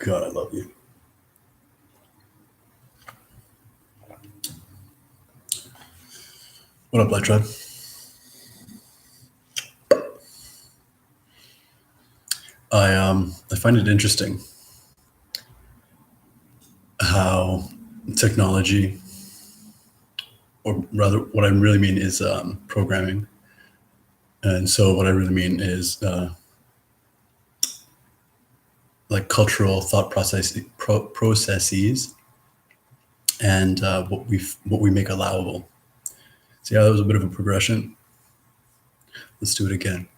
God, I love you. What up, Light Tribe? I find it interesting how technology, or rather, what I really mean is programming, and so what I really mean is like cultural thought processes, and what we make allowable. So yeah, that was a bit of a progression. Let's do it again.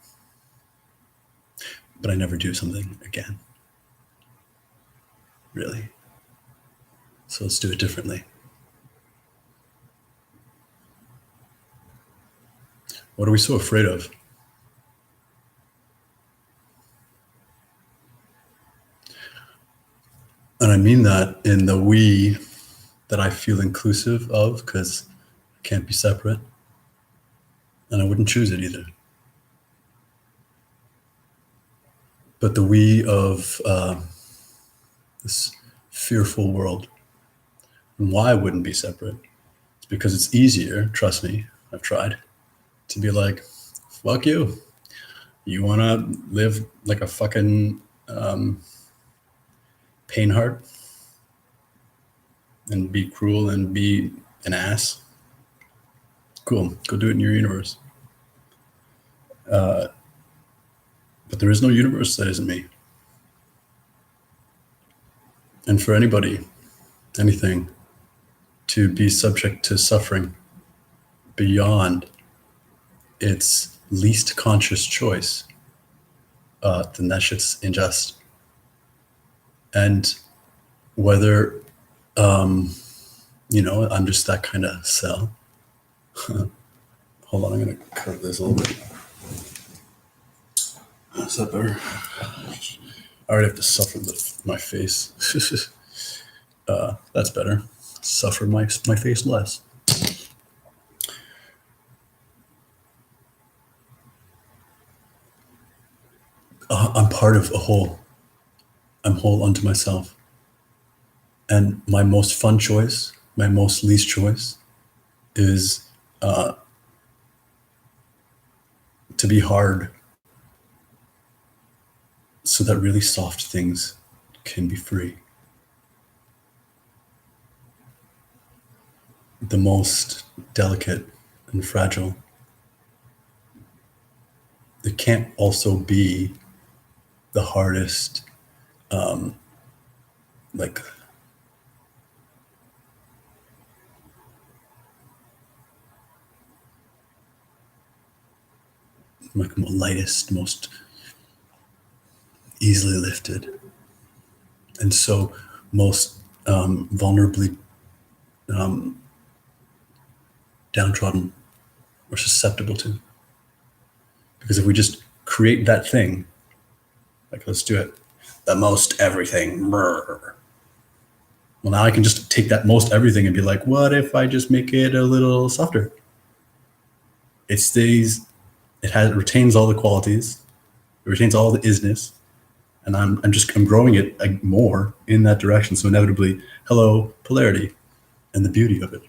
But I never do something again. Really. So let's do it differently. What are we so afraid of? And I mean that in the we that I feel inclusive of, because I can't be separate. And I wouldn't choose it either. But the we of this fearful world. And why I wouldn't be separate? It's because it's easier, trust me, I've tried, to be like, fuck you. You want to live like a fucking pain heart and be cruel and be an ass? Cool, go do it in your universe. But there is no universe that isn't me. And for anybody, anything, to be subject to suffering beyond its least conscious choice, then that shit's unjust. And whether, I'm just that kind of cell. Hold on, I'm going to curve this a little bit. Is that better? I already have to suffer my face. That's better. Suffer my face less. I'm part of a whole. I'm whole unto myself. And my most fun choice, my most least choice, is to be hard so that really soft things can be free. The most delicate and fragile. It can't also be the hardest, like lightest, most easily lifted, and so most vulnerably downtrodden or susceptible to. Because if we just create that thing, like let's do it, the most everything. Brr. Well, now I can just take that most everything and be like, what if I just make it a little softer? It stays, it retains all the qualities, it retains all the isness, and I'm growing it more in that direction. So inevitably, hello, polarity, and the beauty of it,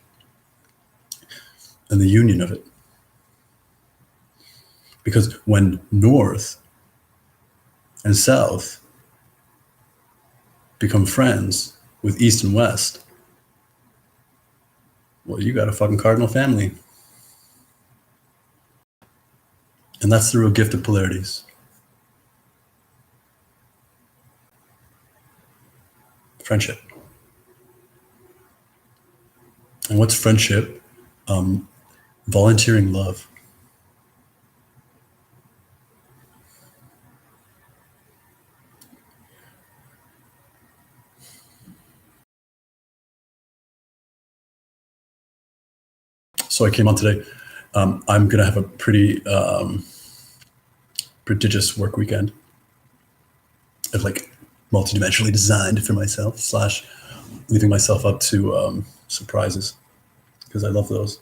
and the union of it. Because when north and south become friends with east and west, well, you got a fucking cardinal family. And that's the real gift of polarities. Friendship. And what's friendship? Volunteering love. So I came on today. I'm going to have a pretty prodigious work weekend. I've like multidimensionally designed for myself / leaving myself up to surprises, because I love those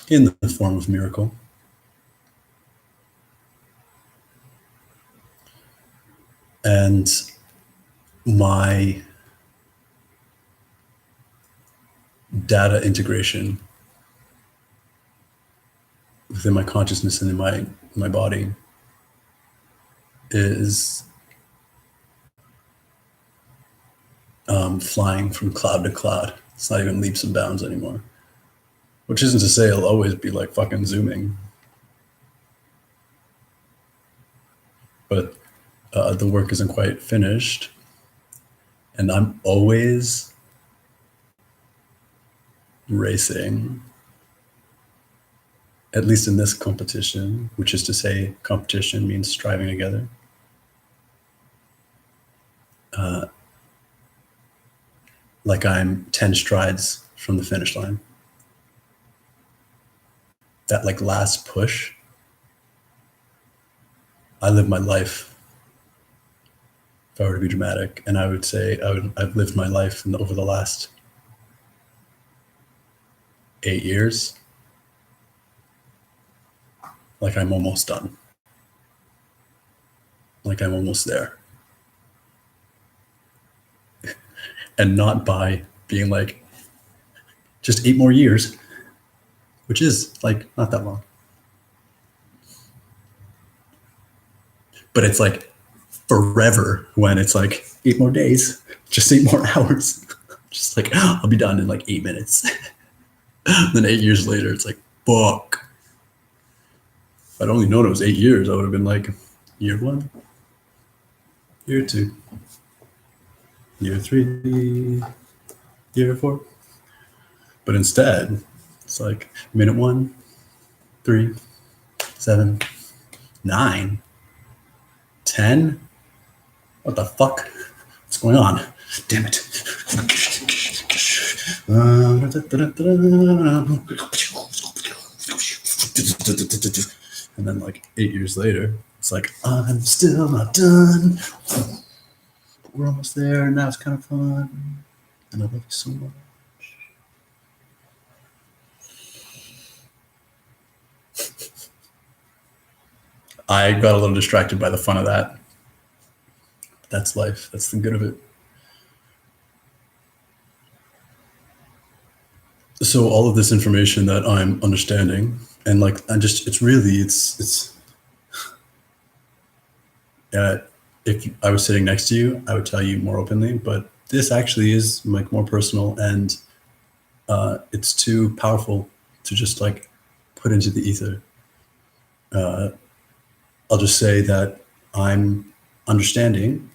in the form of miracle. And my data integration within my consciousness and in my body is flying from cloud to cloud. It's not even leaps and bounds anymore. Which isn't to say I'll always be like fucking zooming. But the work isn't quite finished. And I'm always racing, at least in this competition, which is to say competition means striving together. Like I'm 10 strides from the finish line. That like last push, I live my life, if I were to be dramatic, and I would say I've lived my life over the last 8 years like I'm almost done. Like I'm almost there. And not by being like, just 8 more years, which is like not that long. But it's like forever when it's like 8 more days, just 8 more hours. Just like, I'll be done in like 8 minutes. Then 8 years later, it's like, fuck. If I'd only known it was 8 years, I would have been like, year 1, year 2, year 3, year 4. But instead, it's like minute 1, 3, 7, 9, 10. What the fuck? What's going on? Damn it. And then like 8 years later, it's like, I'm still not done. But we're almost there, and now it's kind of fun. And I love you so much. I got a little distracted by the fun of that. That's life. That's the good of it. So all of this information that I'm understanding, and like it's if I was sitting next to you, I would tell you more openly, but this actually is like more personal, and it's too powerful to just like put into the ether. I'll just say that I'm understanding.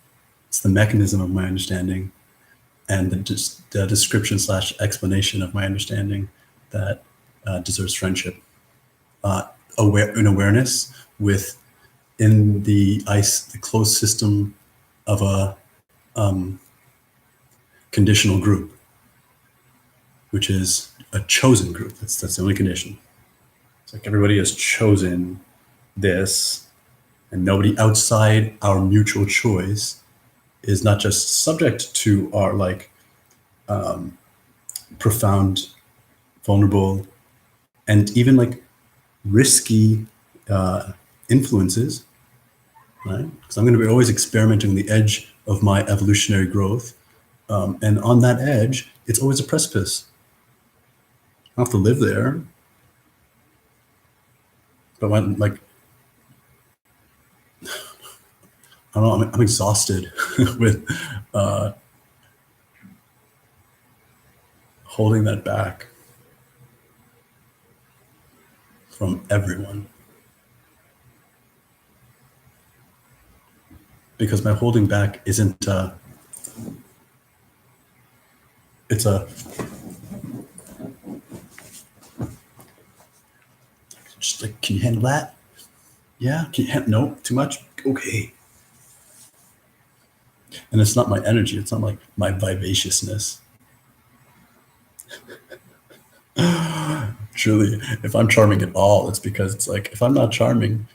It's the mechanism of my understanding and the description / explanation of my understanding that deserves friendship. Awareness within the closed system of a conditional group, which is a chosen group. That's the only condition. It's like everybody has chosen this, and nobody outside our mutual choice is not just subject to our like profound, vulnerable, and even like risky influences, right? Because I'm going to be always experimenting on the edge of my evolutionary growth. And on that edge, it's always a precipice. I have to live there. But when, like, I don't know, I'm exhausted with holding that back from everyone. Because my holding back isn't, it's a, just like, can you handle that? Yeah, can you handle, no, too much? Okay. And it's not my energy, it's not like my vivaciousness. Truly, if I'm charming at all, it's because it's like, if I'm not charming,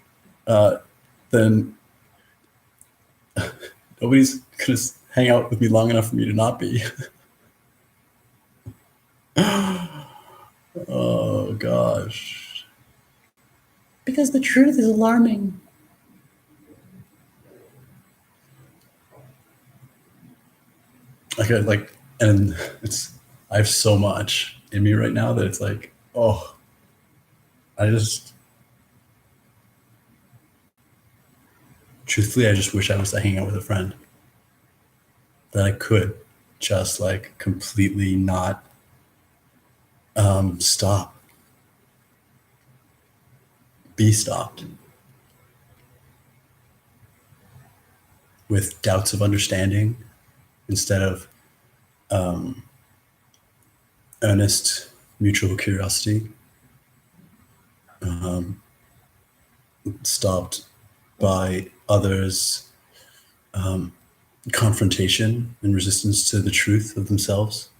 then nobody's gonna hang out with me long enough for me to not be. Oh gosh. Because the truth is alarming. And I have so much in me right now that it's like, oh, I just, truthfully, I just wish I was hanging out with a friend that I could just like completely not stop, be stopped with doubts of understanding instead of earnest mutual curiosity, stopped by others' confrontation and resistance to the truth of themselves,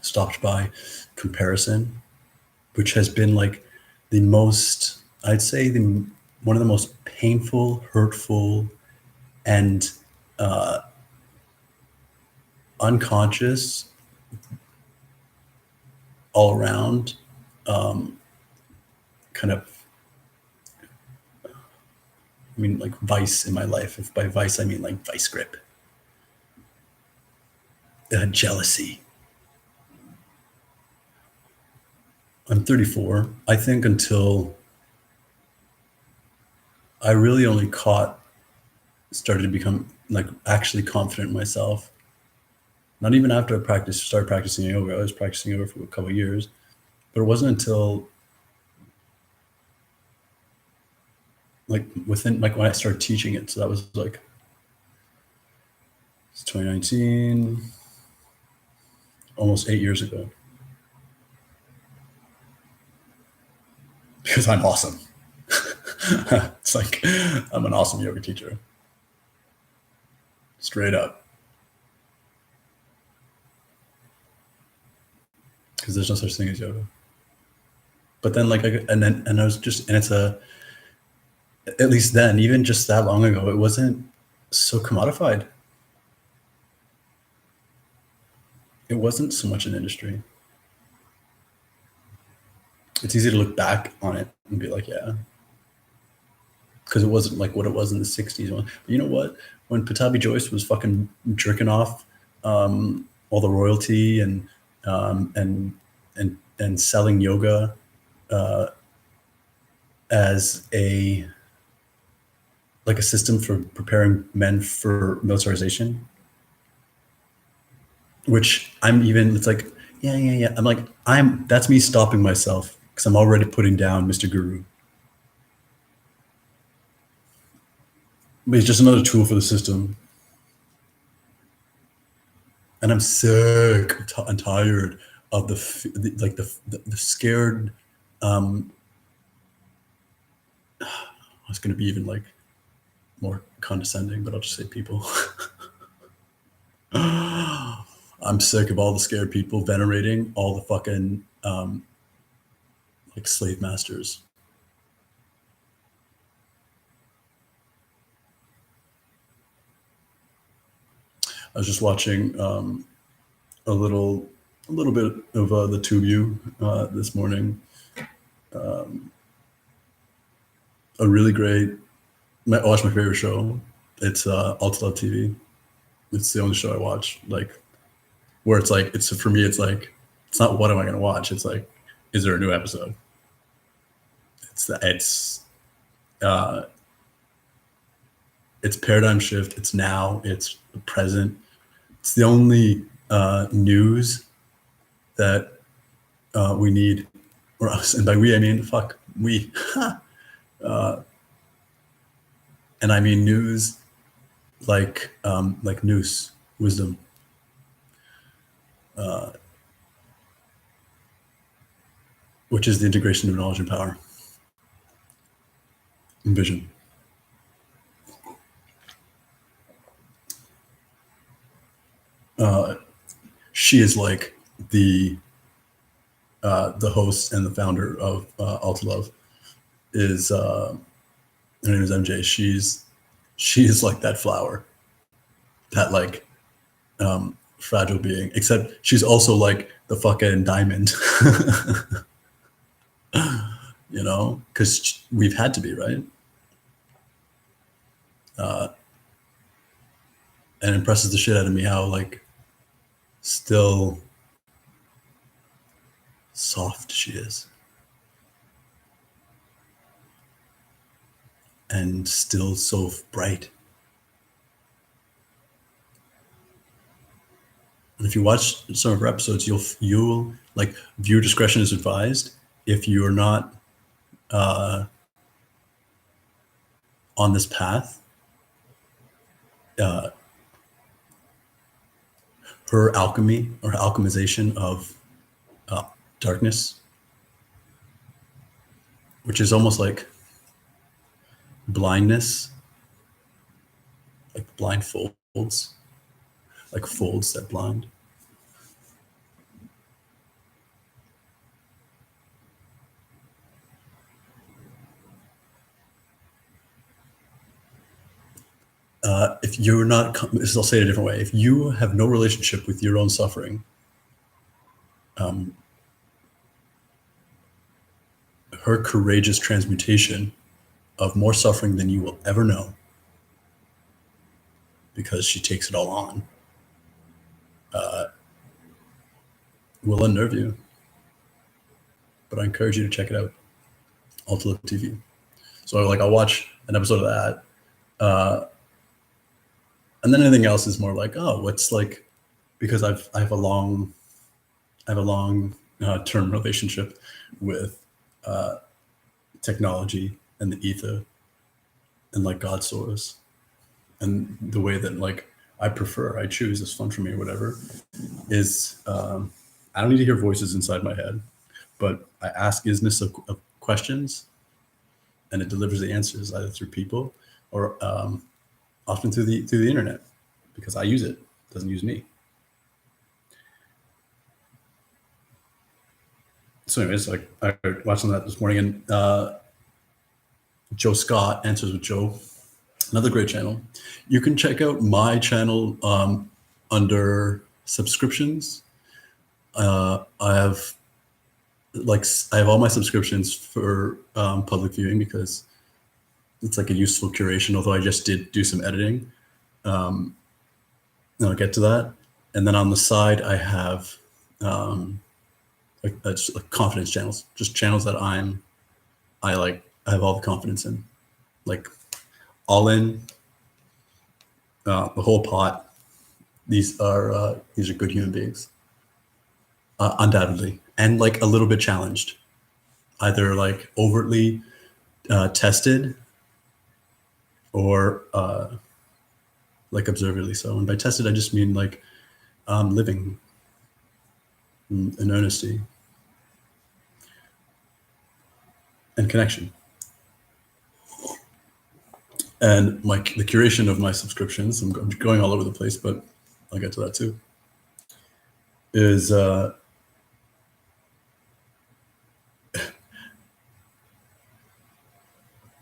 stopped by comparison, which has been like the most, I'd say, one of the most painful, hurtful, and unconscious, all around kind of, I mean, like vice in my life. If by vice, I mean like vice grip, jealousy. I'm 34. I think until I really only started to become like actually confident in myself. Not even after started practicing yoga. I was practicing yoga for a couple of years, but it wasn't until like within like when I started teaching it. So that was like it's 2019, almost 8 years ago. Because I'm awesome. It's like I'm an awesome yoga teacher. Straight up. Because there's no such thing as yoga. But then and I was just, and it's at least then, even just that long ago, it wasn't so commodified. It wasn't so much an industry. It's easy to look back on it and be like, yeah, because it wasn't like what it was in the 60s. But you know what? When Patabi Joyce was fucking jerking off all the royalty and selling yoga as a system for preparing men for militarization, which it's like, yeah. I'm like, that's me stopping myself because I'm already putting down Mr. Guru. But he's just another tool for the system. And I'm sick and tired of the scared. I was going to be even like more condescending, but I'll just say people. I'm sick of all the scared people venerating all the fucking like slave masters. I was just watching a little bit of the Two of You this morning. A really great. I watched my favorite show. It's Alta Love TV. It's the only show I watch. Like, where it's like, it's for me. It's like, it's not what am I going to watch. It's like, is there a new episode? It's paradigm shift. It's now. It's the present. It's the only news that we need, or us. And by we, I mean fuck we. And I mean news, like noose, wisdom. Which is the integration of knowledge and power and vision. She is like the host and the founder of Alta Love. Her name is MJ. She is like that flower, that like fragile being, except she's also like the fucking diamond. You know, because we've had to be, right? And it impresses the shit out of me how like still soft she is. And still so bright. And if you watch some of her episodes, you'll like, viewer discretion is advised. If you're not on this path, her alchemy or her alchemization of darkness, which is almost like blindness, like blind folds, like folds that blind. If you're not, I'll say it a different way. If you have no relationship with your own suffering, her courageous transmutation of more suffering than you will ever know, because she takes it all on, will unnerve you. But I encourage you to check it out. Ultimate TV. So like I'll watch an episode of that. And then anything else is more like, oh, what's like, because I have a long term relationship with technology and the ether and like God source, and the way that like I choose is fun for me or whatever is I don't need to hear voices inside my head, but I ask isness of questions, and it delivers the answers either through people or often through the internet, because I use it. It doesn't use me. So anyways, like I watched that this morning, and Joe Scott, Answers with Joe, another great channel. You can check out my channel under subscriptions. I have all my subscriptions for public viewing, because it's like a useful curation, although I just did do some editing. And I'll get to that. And then on the side, I have like confidence channels, just channels that I have all the confidence in, like all in, the whole pot. These are good human beings, undoubtedly, and like a little bit challenged, either like overtly tested or like observably so. And by tested, I just mean like living in earnesty and connection. And the curation of my subscriptions, I'm going all over the place, but I'll get to that too, is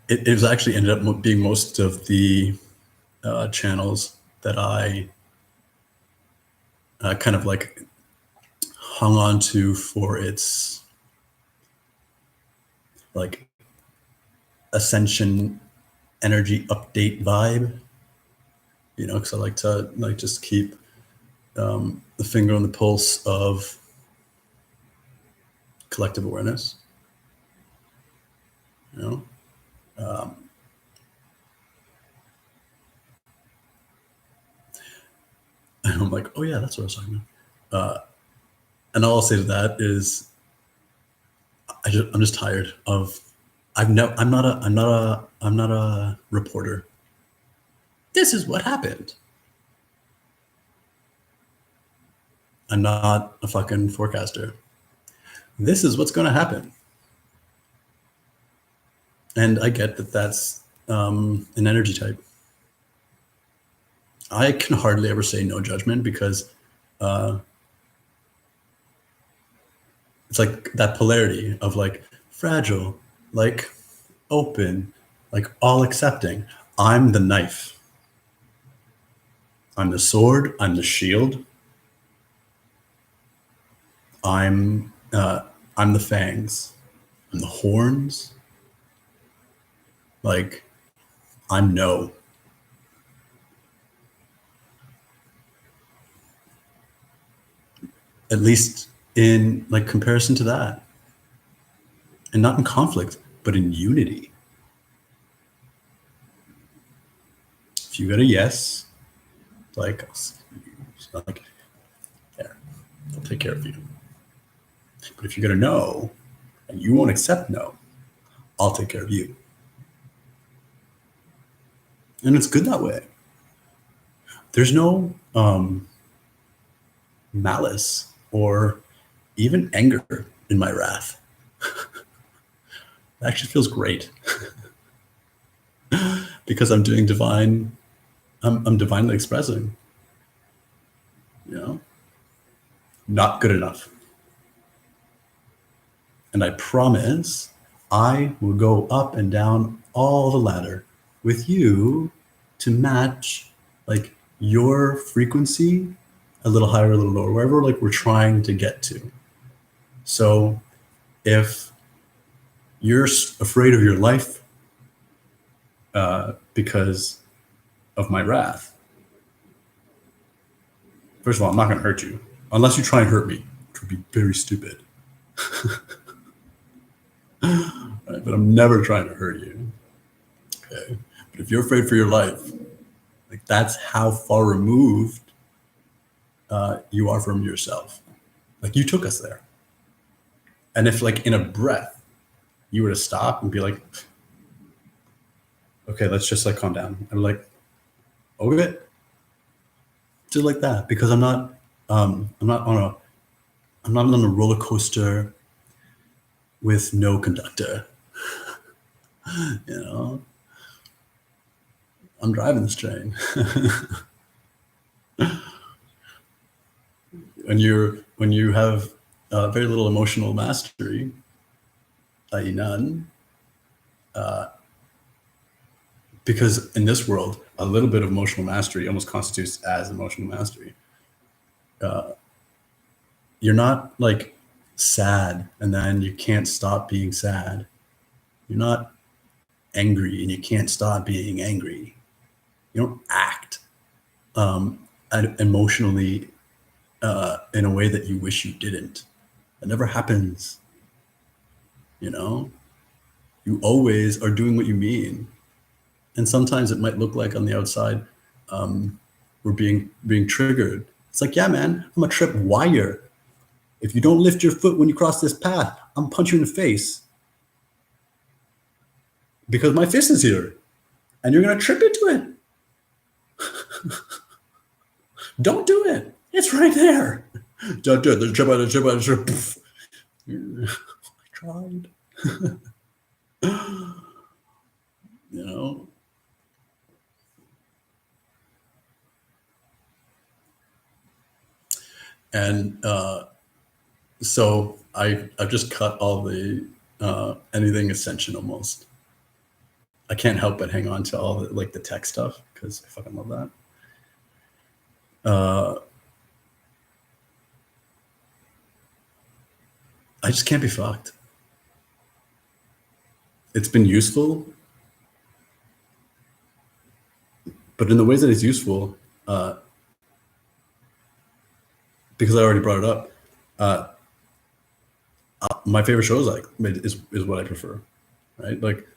it was actually ended up being most of the channels that I kind of like hung on to for its like ascension energy update vibe, because I like to just keep the finger on the pulse of collective awareness, and I'm like, oh yeah, that's what I was talking about. And all I'll say to that is, I'm just tired of. I'm not a reporter. This is what happened. I'm not a fucking forecaster. This is what's going to happen. And I get that that's an energy type. I can hardly ever say no judgment, because it's like that polarity of like fragile, like open, like all accepting. I'm the knife. I'm the sword. I'm the shield. I'm the fangs. I'm the horns. Like, I'm no. at least in like comparison to that, and not in conflict, but in unity. If you got a yes, like, it's not like, yeah, I'll take care of you. But if you got a no, and you won't accept no, I'll take care of you. And it's good that way. There's no malice or even anger in my wrath. It actually feels great because I'm doing divine. I'm divinely expressing. You know, not good enough. And I promise I will go up and down all the ladder with you to match like your frequency, a little higher, a little lower, wherever like we're trying to get to. So if you're afraid of your life because of my wrath, first of all, I'm not going to hurt you unless you try and hurt me, which would be very stupid. Right? But I'm never trying to hurt you. Okay. But if you're afraid for your life, like that's how far removed you are from yourself. Like you took us there. And if like in a breath, you were to stop and be like, okay, let's just like calm down. I'm like, okay. Just like that, because I'm not on a roller coaster with no conductor. You know, I'm driving this train. When you have very little emotional mastery, i.e. none, because in this world, a little bit of emotional mastery almost constitutes as emotional mastery. You're not like sad and then you can't stop being sad. You're not angry and you can't stop being angry. You don't act emotionally in a way that you wish you didn't. That never happens. You know, you always are doing what you mean. And sometimes it might look like on the outside, we're being triggered. It's like, yeah, man, I'm a trip wire. If you don't lift your foot when you cross this path, I'm punch you in the face. Because my fist is here. And you're going to trip into it. Don't do it. It's right there. Don't do it. There's a trip out, a trip out, a trip. I tried. You know? And so I've just cut all the anything ascension almost. I can't help but hang on to all the like the tech stuff because I fucking love that. I just can't be fucked. It's been useful, but in the ways that it's useful, because I already brought it up, my favorite shows like is what I prefer, right? Like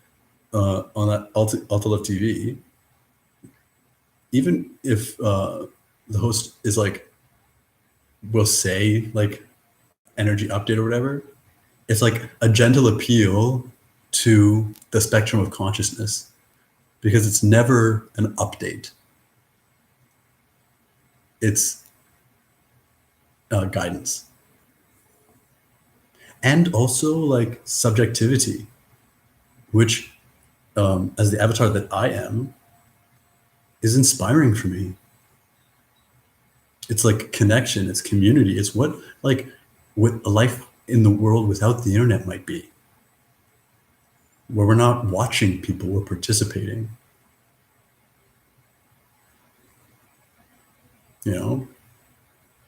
on that Alta Left TV, even if the host is like, will say like energy update or whatever, it's like a gentle appeal to the spectrum of consciousness because it's never an update. It's guidance. And also like subjectivity, which as the avatar that I am, is inspiring for me. It's like connection, it's community, it's what a life in the world without the internet might be. Where we're not watching people, we're participating. You know,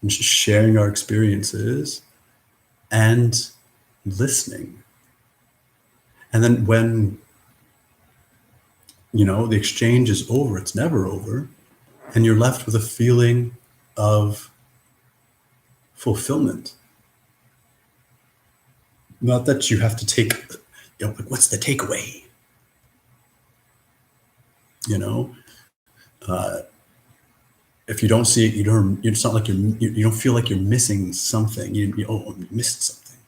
and just sharing our experiences and listening. And then when, you know, the exchange is over, it's never over, and you're left with a feeling of fulfillment. Not that you have to take, like, what's the takeaway? You know, if you don't see it, you don't. It's not like you don't feel like you're missing something. You missed something.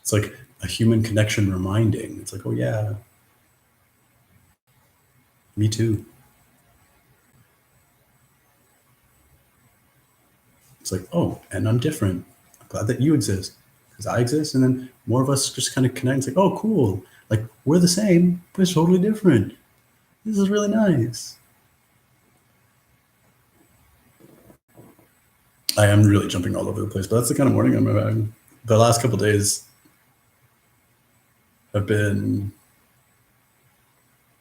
It's like a human connection reminding. It's like, oh yeah, me too. It's like, oh, and I'm different. I'm glad that you exist because I exist. And then more of us just kind of connect. It's like, oh, cool. Like we're the same, but it's totally different. This is really nice. I am really jumping all over the place, but that's the kind of morning I'm having. The last couple of days have been,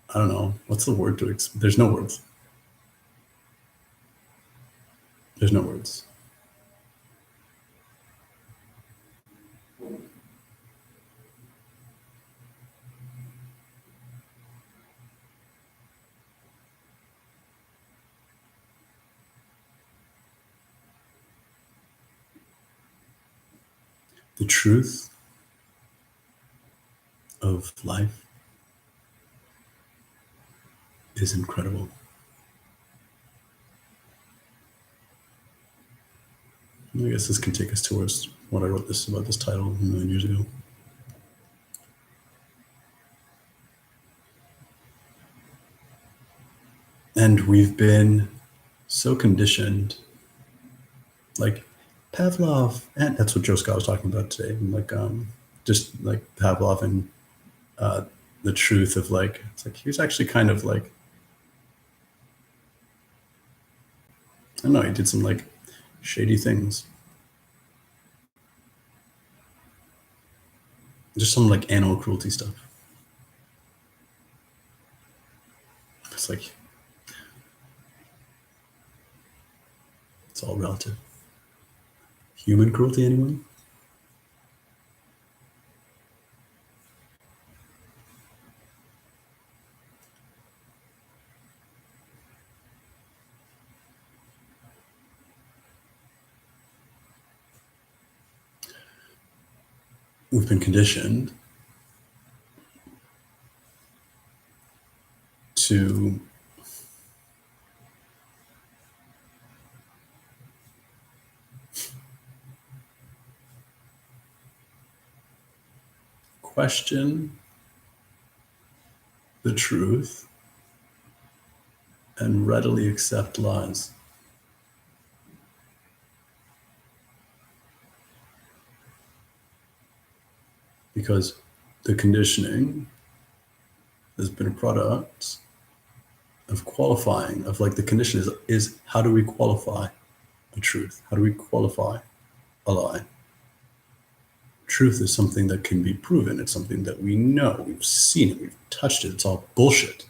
I don't know, what's the word to, there's no words. There's no words. The truth of life is incredible. I guess this can take us towards what I wrote about this title a million years ago. And we've been so conditioned, like Pavlov, and that's what Joe Scott was talking about today. And like, just like Pavlov and the truth of like, it's like he was actually kind of like, I don't know, he did some like shady things. Just some like animal cruelty stuff. It's like, it's all relative. Human cruelty, anyone? We've been conditioned to question the truth and readily accept lies. Because the conditioning has been a product of qualifying, of like the condition is how do we qualify a truth? How do we qualify a lie? Truth is something that can be proven. It's something that we know, we've seen it, we've touched it. It's all bullshit.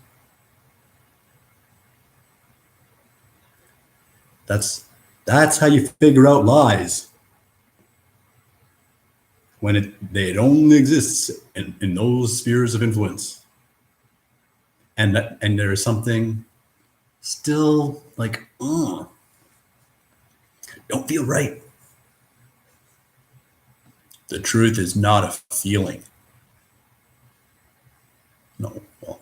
That's how you figure out lies. When it only exists in those spheres of influence. And there is something still like, don't feel right. The truth is not a feeling. No, well,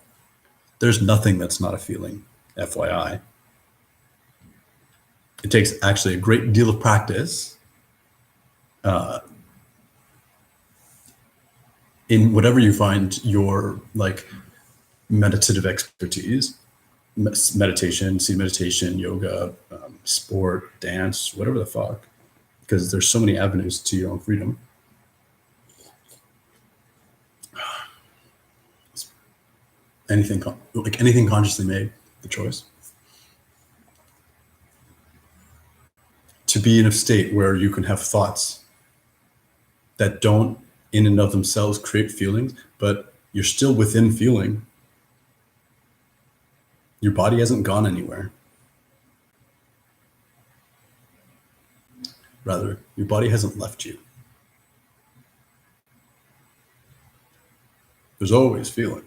there's nothing that's not a feeling, FYI. It takes actually a great deal of practice in whatever you find your like meditative expertise, meditation, seed meditation, yoga, sport, dance, whatever the fuck, because there's so many avenues to your own freedom. Anything consciously made, the choice. To be in a state where you can have thoughts that don't in and of themselves create feelings, but you're still within feeling. Your body hasn't gone anywhere. Rather, your body hasn't left you. There's always feeling.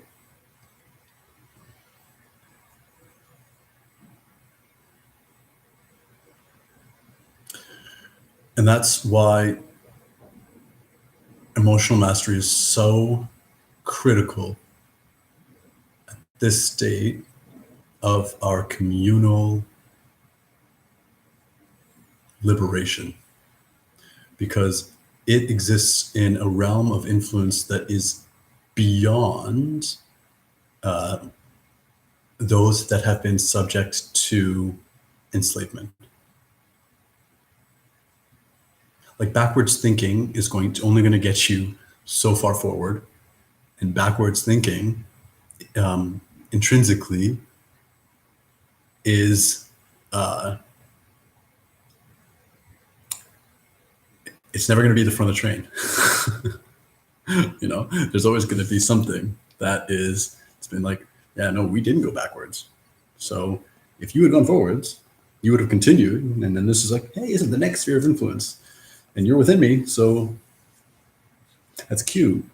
And that's why emotional mastery is so critical at this state of our communal liberation, because it exists in a realm of influence that is beyond those that have been subject to enslavement. Like backwards thinking is only going to get you so far forward, and backwards thinking intrinsically is it's never going to be the front of the train. There's always going to be something that it's been like, yeah, no, we didn't go backwards. So if you had gone forwards, you would have continued. And then this is like, hey, isn't the next sphere of influence? And you're within me, so that's cute.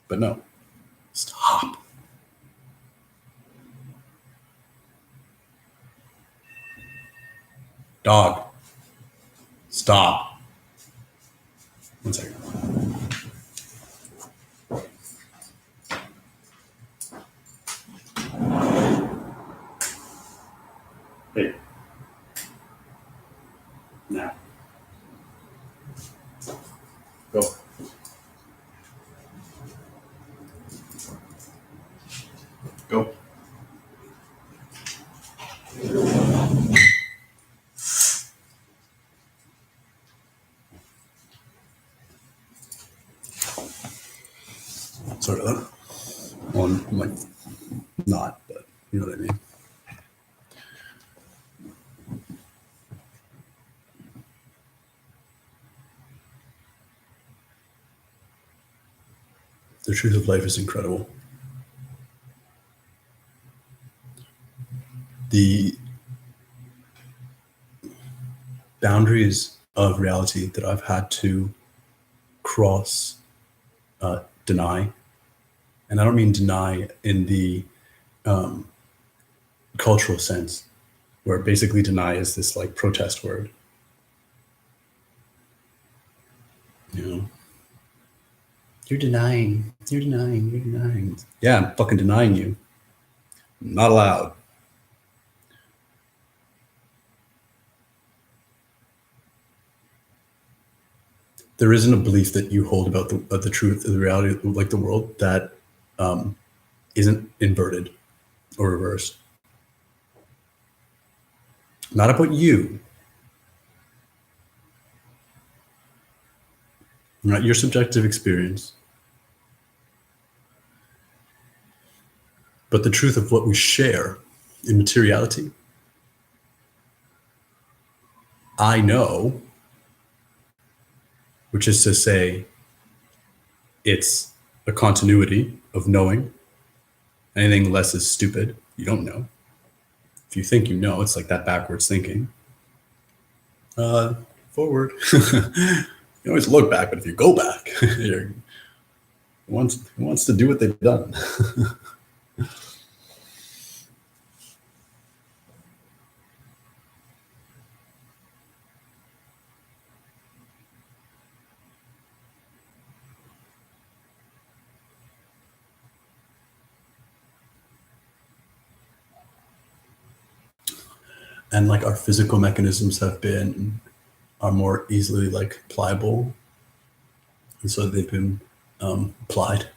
But no, stop. Dog, stop. 1 second. Hey. Now. Go. Go. Sorry about that. Well, I'm like, not, but you know what I mean. The truth of life is incredible. The boundaries of reality that I've had to cross, deny, and I don't mean deny in the cultural sense, where basically deny is this like protest word. You're denying. Yeah, I'm fucking denying you. Not allowed. There isn't a belief that you hold about the truth, the reality, like the world, that isn't inverted or reversed. Not about you. Not your subjective experience, but the truth of what we share in materiality. I know, which is to say, it's a continuity of knowing. Anything less is stupid. You don't know. If you think you know, it's like that backwards thinking. Forward. You always look back, but if you go back, who wants to do what they've done? And like our physical mechanisms are more easily like pliable, and so they've been applied.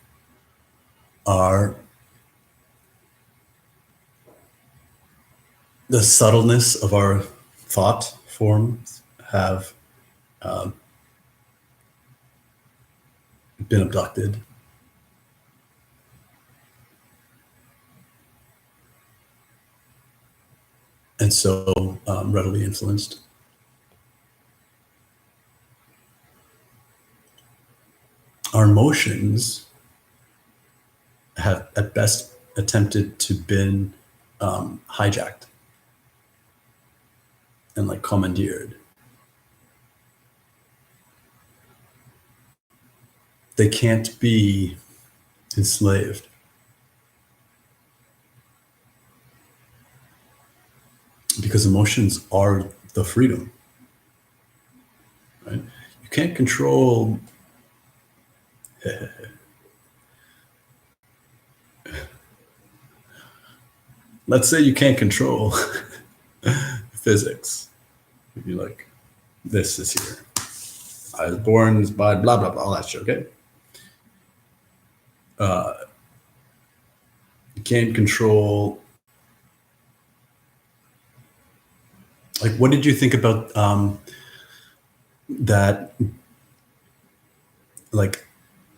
The subtleness of our thought forms have been abducted. And so readily influenced. Our emotions have at best attempted to been hijacked and like commandeered. They can't be enslaved. Because emotions are the freedom. can't control. Let's say you can't control physics. You're like, this is here. I was born by blah blah blah, all that shit. Okay. You can't control. Like, what did you think about that? Like,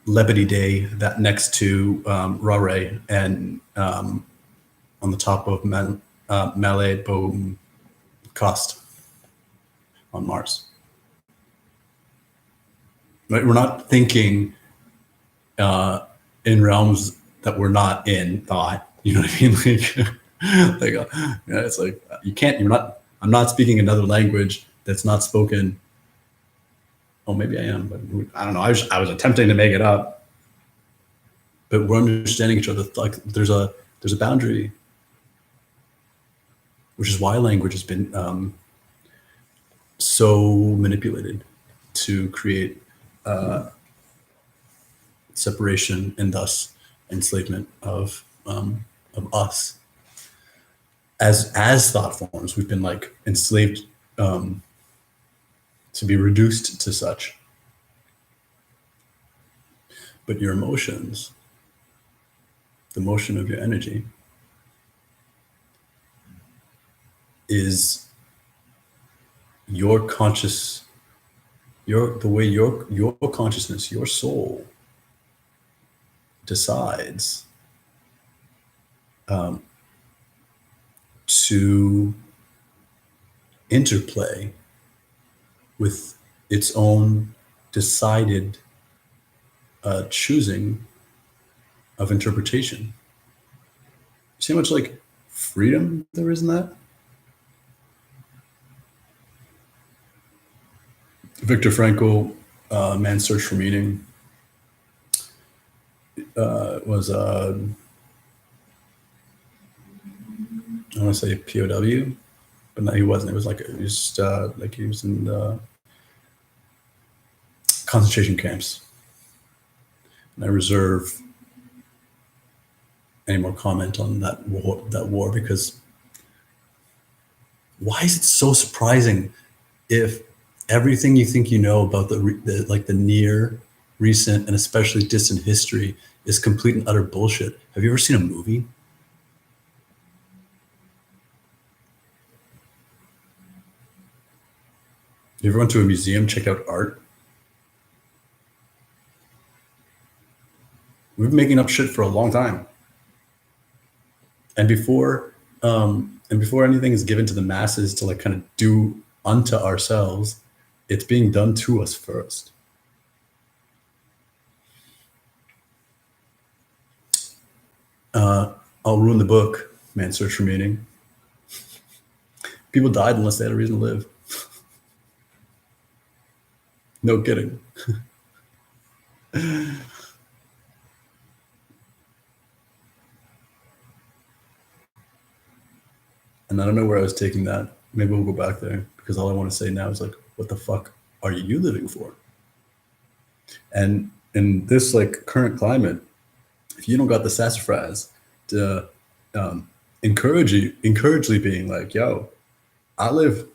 Lebedy Day, that next to Rare, and on the top of Malay Boom Cost on Mars. Right? We're not thinking in realms that we're not in thought. You know what I mean? It's like you can't. You're not. I'm not speaking another language that's not spoken. Oh, maybe I am, but I don't know. I was attempting to make it up, but we're understanding each other. Like there's a boundary, which is why language has been so manipulated to create separation and thus enslavement of us as thought forms. We've been like enslaved to be reduced to such. But your emotions, the motion of your energy, is your conscious, the way your consciousness, your soul decides to interplay with its own decided choosing of interpretation. See how much like freedom there is in that? Viktor Frankl, Man's Search for Meaning, was I want to say POW, but no, he wasn't. It was like he was just like he was in the concentration camps. And I reserve any more comment on that war because why is it so surprising if everything you think you know about the near, recent, and especially distant history is complete and utter bullshit? Have you ever seen a movie? You ever went to a museum, checked out art? We've been making up shit for a long time. And before anything is given to the masses to like kind of do unto ourselves, it's being done to us first. I'll ruin the book, Man's Search for Meaning. People died unless they had a reason to live. No kidding. And I don't know where I was taking that. Maybe we'll go back there because all I want to say now is like, what the fuck are you living for? And in this like current climate, if you don't got the sassafras to encouragely being like, yo, I live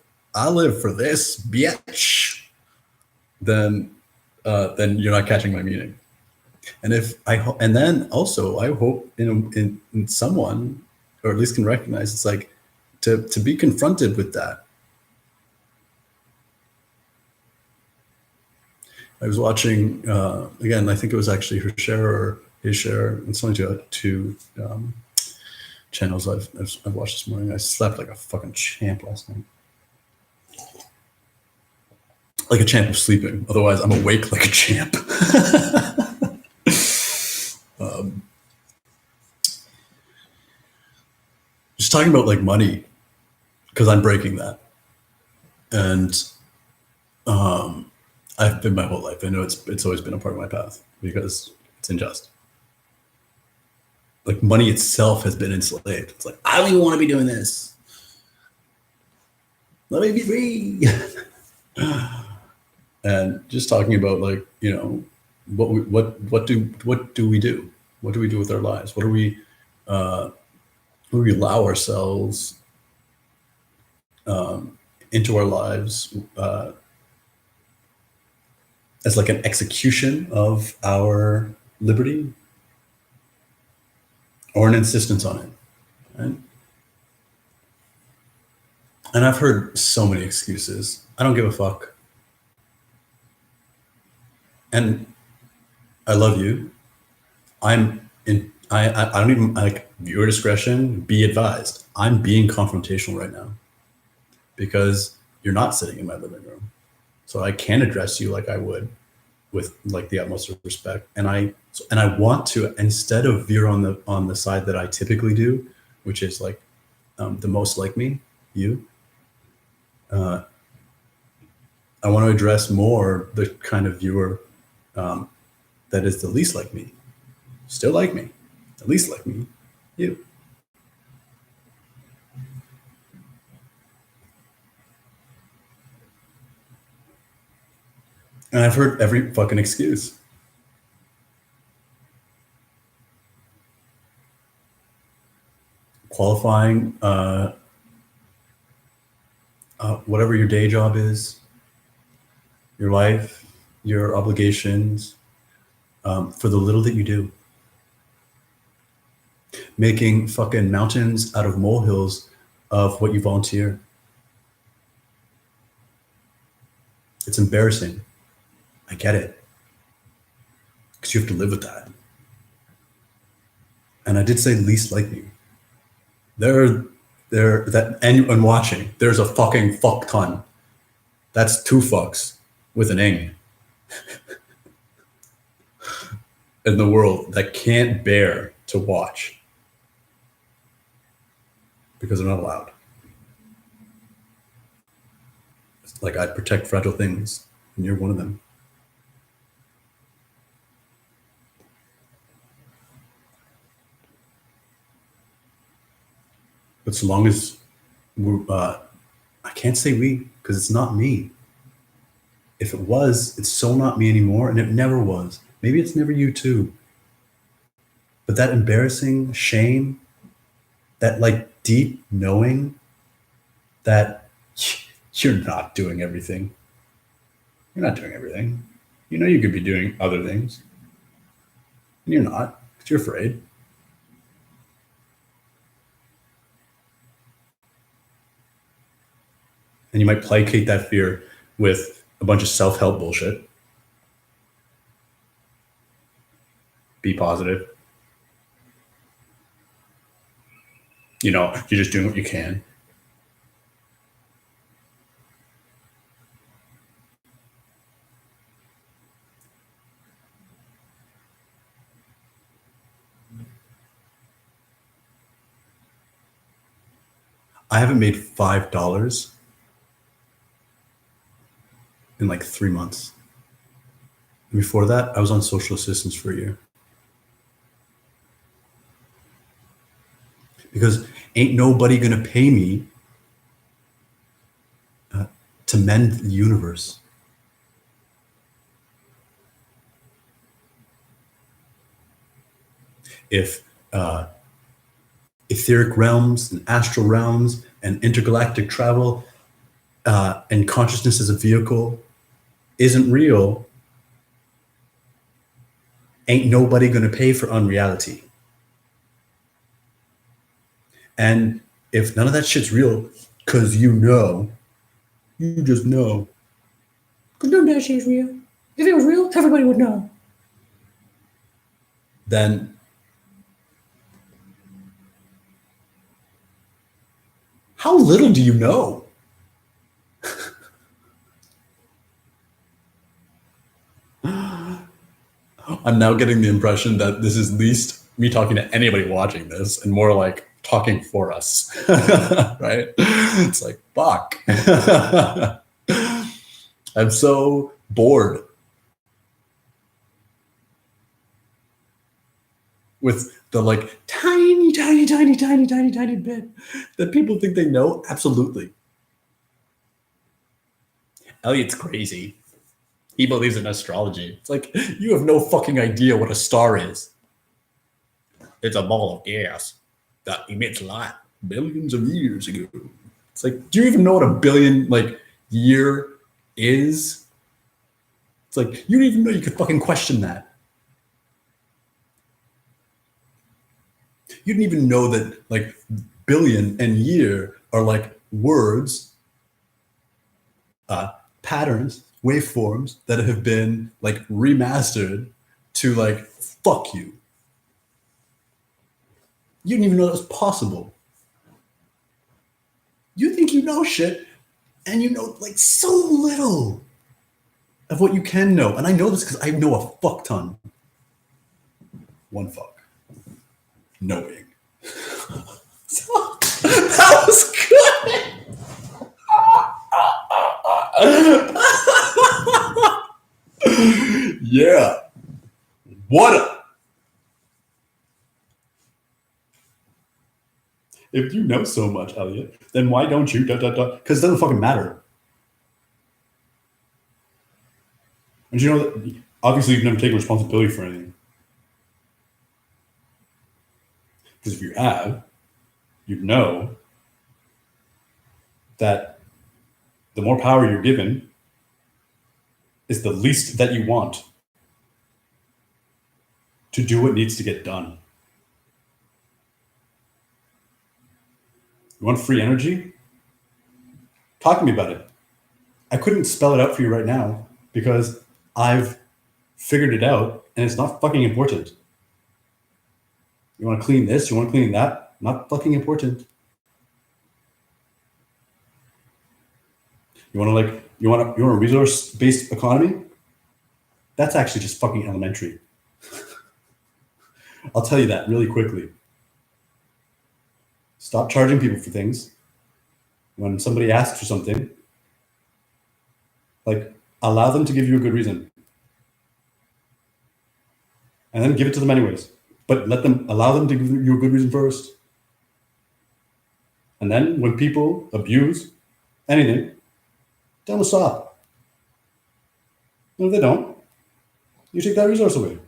for this, bitch, then you're not catching my meaning. And then also I hope in someone, or at least can recognize it's like to be confronted with that. I was watching again. I think it was actually her share or his share. It's only two channels I've watched this morning. I slept like a fucking champ last night, like a champ of sleeping. Otherwise, I'm awake like a champ. Just talking about like money, because I'm breaking that, and I've been my whole life. I know it's always been a part of my path because it's unjust. Like money itself has been enslaved. It's like, I don't even want to be doing this. Let me be free. and just talking about like, you know, what do we do? What do we do with our lives? What do we allow ourselves into our lives as like an execution of our liberty or an insistence on it, right? And I've heard so many excuses. I don't give a fuck. And I love you. I'm in. I don't even like viewer discretion. Be advised. I'm being confrontational right now because you're not sitting in my living room, so I can address you like I would, with like the utmost of respect. And I want to, instead of veer on the side that I typically do, which is like the most like me, you. I want to address more the kind of viewer that is the least like me, still like me, the least like me, you. And I've heard every fucking excuse. Qualifying whatever your day job is, your life, your obligations, for the little that you do. Making fucking mountains out of molehills of what you volunteer. It's embarrassing. I get it. Because you have to live with that. And I did say least like me. And watching, there's a fucking fuck ton. That's two fucks with an ing in the world that can't bear to watch because they're not allowed. It's like I protect fragile things, and you're one of them. But so long as I can't say we because it's not me. If it was, it's so not me anymore, and it never was. Maybe it's never you too. But that embarrassing shame, that like deep knowing that you're not doing everything. You're not doing everything. You know you could be doing other things. And you're not, because you're afraid. And you might placate that fear with a bunch of self-help bullshit. Be positive. You know, you're just doing what you can. I haven't made $5 in like 3 months. And before that, I was on social assistance for a year. Because ain't nobody gonna pay me to mend the universe. If etheric realms and astral realms and intergalactic travel and consciousness as a vehicle isn't real, ain't nobody gonna pay for unreality. And if none of that shit's real, because you just know. Because none of that shit's real. If it was real, everybody would know. Then how little do you know? I'm now getting the impression that this is least me talking to anybody watching this and more like talking for us, right? It's like, fuck. I'm so bored with the like tiny bit that people think they know. Absolutely. Elliot's crazy. He believes in astrology. It's like, you have no fucking idea what a star is. It's a ball of gas that emits light billions of years ago. It's like, do you even know what a billion year is? It's like, you don't even know you could fucking question that. You didn't even know that billion and year are words, patterns, waveforms that have been remastered to fuck you. You didn't even know that was possible. You think you know shit, and you know so little of what you can know. And I know this because I know a fuck ton. One fuck. Knowing. So, that was good. Yeah. What up? If you know so much, Elliot, then why don't you Because it doesn't fucking matter. And you know that obviously you've never taken responsibility for anything. Because if you have, you'd know that the more power you're given is the least that you want to do what needs to get done. You want free energy? Talk to me about it. I couldn't spell it out for you right now because I've figured it out and it's not fucking important. You want to clean this? You want to clean that? Not fucking important. You want a resource-based economy? That's actually just fucking elementary. I'll tell you that really quickly. Stop charging people for things. When somebody asks for something, allow them to give you a good reason. And then give it to them anyways. But allow them to give you a good reason first. And then when people abuse anything, tell them to stop. And if they don't, you take that resource away.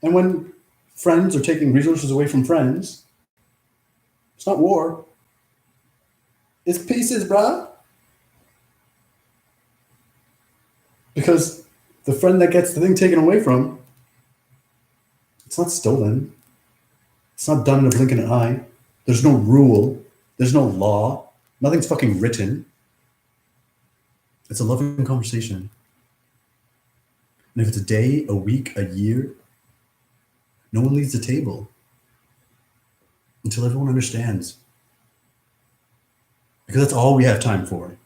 And when friends are taking resources away from friends, it's not war. It's pieces, bruh. Because the friend that gets the thing taken away from, it's not stolen. It's not done in a blink of an eye. There's no rule. There's no law. Nothing's fucking written. It's a loving conversation. And if it's a day, a week, a year, no one leaves the table until everyone understands. Because that's all we have time for.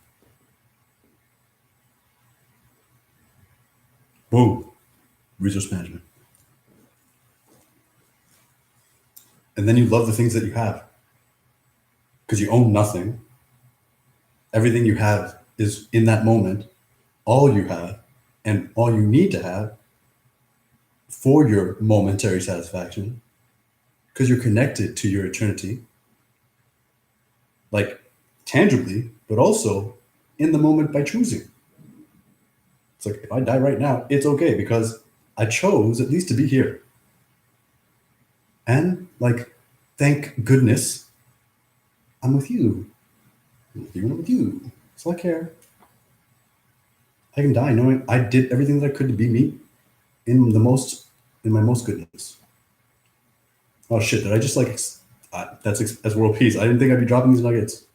Boom. Resource management. And then you love the things that you have. Because you own nothing. Everything you have is in that moment all you have and all you need to have for your momentary satisfaction. Because you're connected to your eternity. Tangibly, but also in the moment by choosing. It's if I die right now, it's okay because I chose at least to be here. And thank goodness I'm with you. I'm with you and I'm with you. That's all I care. I can die knowing I did everything that I could to be me in my most goodness. Oh shit, did I just that's world peace. I didn't think I'd be dropping these nuggets.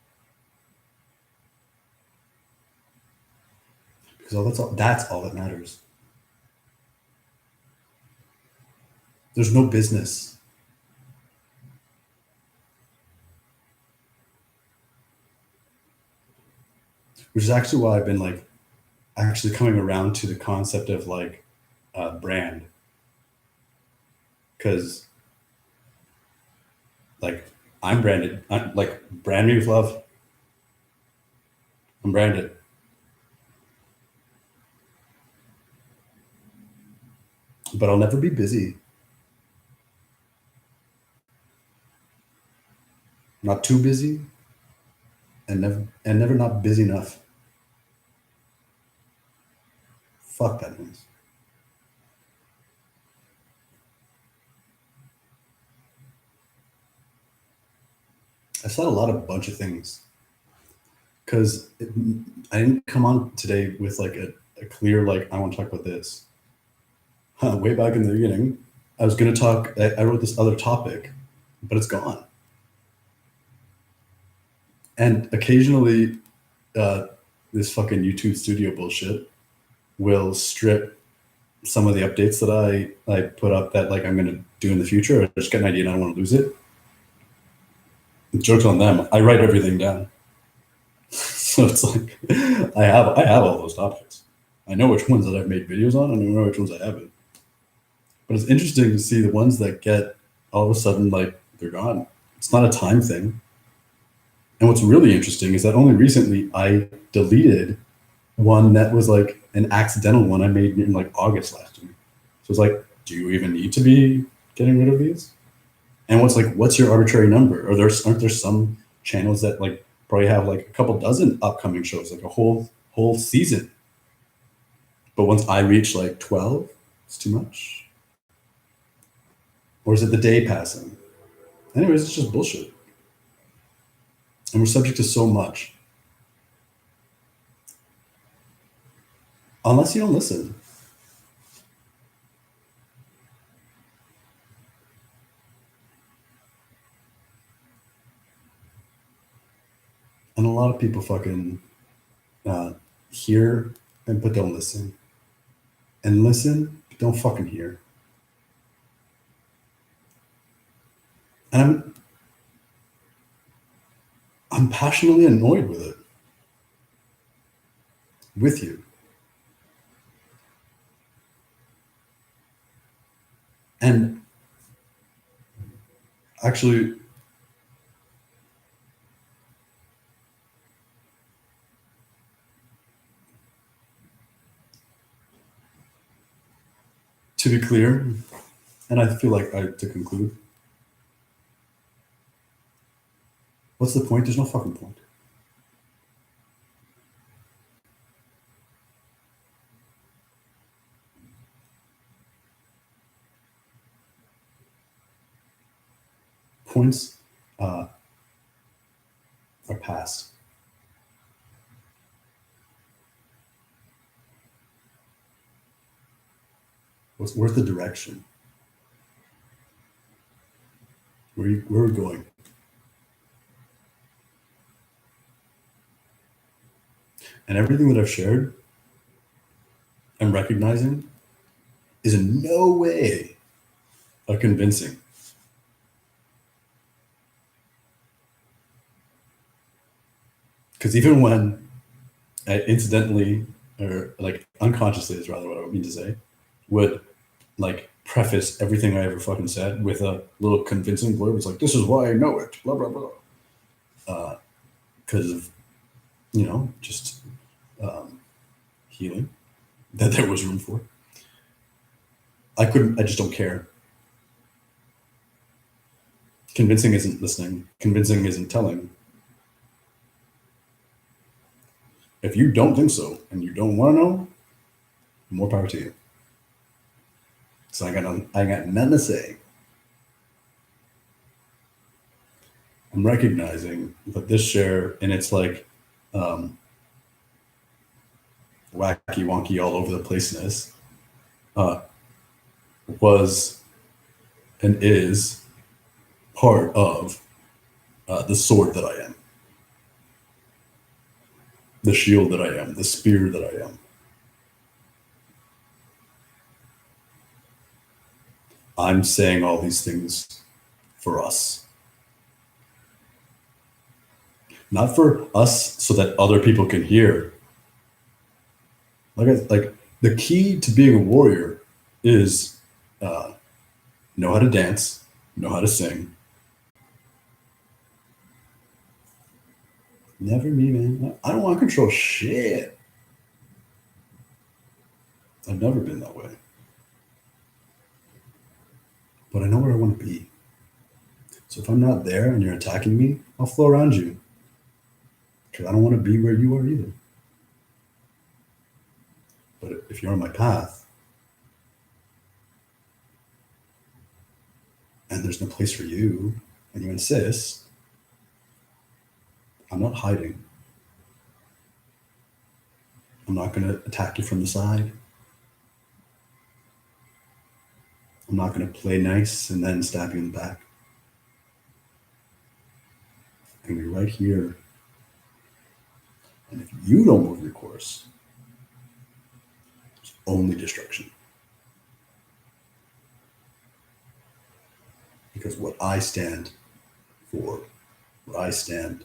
Because that's all that matters. There's no business. Which is actually why I've been actually coming around to the concept of brand. Because I'm branded. Brand me with love. I'm branded. But I'll never be busy. Not too busy, and never not busy enough. Fuck that noise. I said a bunch of things because I didn't come on today with like a clear, like, I want to talk about this. Way back in the beginning, I was going to talk, I wrote this other topic, but it's gone. And occasionally, this fucking YouTube studio bullshit will strip some of the updates that I put up that like I'm going to do in the future. I just get an idea and I don't want to lose it. Joke's on them. I write everything down. So it's like I have all those topics. I know which ones that I've made videos on, and I know which ones I haven't. But it's interesting to see the ones that get all of a sudden like they're gone. It's not a time thing. And what's really interesting is that only recently I deleted one that was like an accidental one I made in like August last year. So it's like, do you even need to be getting rid of these? And what's your arbitrary number? Or aren't there some channels that like probably have like a couple dozen upcoming shows, like a whole season? But once I reach like 12, it's too much. Or is it the day passing? Anyways, it's just bullshit. And we're subject to so much. Unless you don't listen. And a lot of people fucking hear but don't listen. And listen, but don't fucking hear. And I'm passionately annoyed with it. With you. And actually, to be clear, and I feel like to conclude, what's the point? There's no fucking point. Points are past. Where's the direction? Where are we going? And everything that I've shared and recognizing is in no way a convincing. Because even when I incidentally, or like unconsciously is rather what I would mean to say, would like preface everything I ever fucking said with a little convincing blurb. It's like, this is why I know it, blah, blah, blah. Because of, just healing that there was room for. I just don't care. Convincing isn't listening. Convincing isn't telling. If you don't think so and you don't want to know, more power to you. So I got nothing to say. I'm recognizing that this share, and it's like wacky wonky all over the placeness, was and is part of the sword that I am, the shield that I am, the spear that I am. I'm saying all these things for us. Not for us so that other people can hear. Like the key to being a warrior is know how to dance, know how to sing. Never me, man. I don't want to control shit. I've never been that way. But I know where I want to be. So if I'm not there and you're attacking me, I'll flow around you. Because I don't want to be where you are either. But if you're on my path and there's no place for you and you insist, I'm not hiding. I'm not going to attack you from the side. I'm not going to play nice and then stab you in the back. I'm going to be right here. And if you don't move your course, it's only destruction. Because what I stand for, what I stand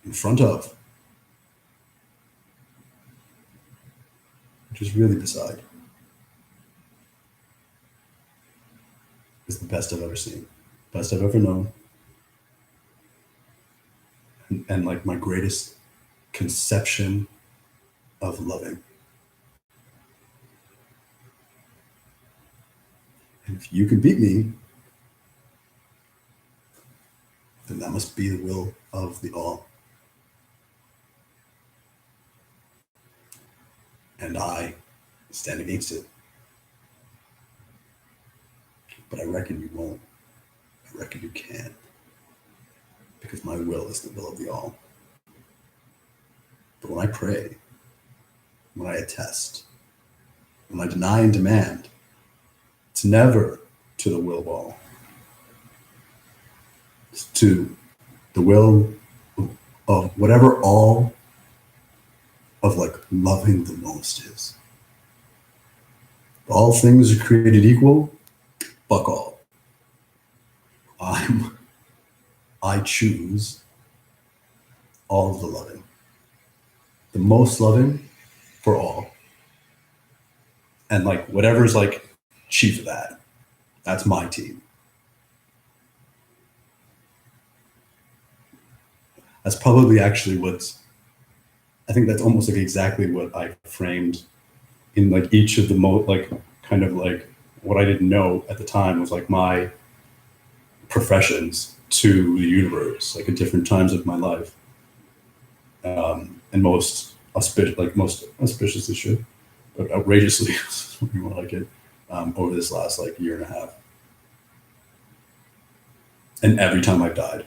in front of, which is really beside, is the best I've ever seen, best I've ever known, and like my greatest conception of loving. And if you can beat me, then that must be the will of the all. And I stand against it. But I reckon you won't. I reckon you can. Because my will is the will of the all. But when I pray, when I attest, when I deny and demand, it's never to the will of all. It's to the will of whatever all of like loving the most is. All things are created equal, fuck all. I choose all of the loving. The most loving for all. And like whatever's like chief of that, that's my team. That's probably actually I think that's almost like exactly what I framed in like each of the like kind of like what I didn't know at the time was like my professions to the universe, like at different times of my life. And most auspiciously should, but outrageously, more like it, over this last like year and a half. And every time I've died.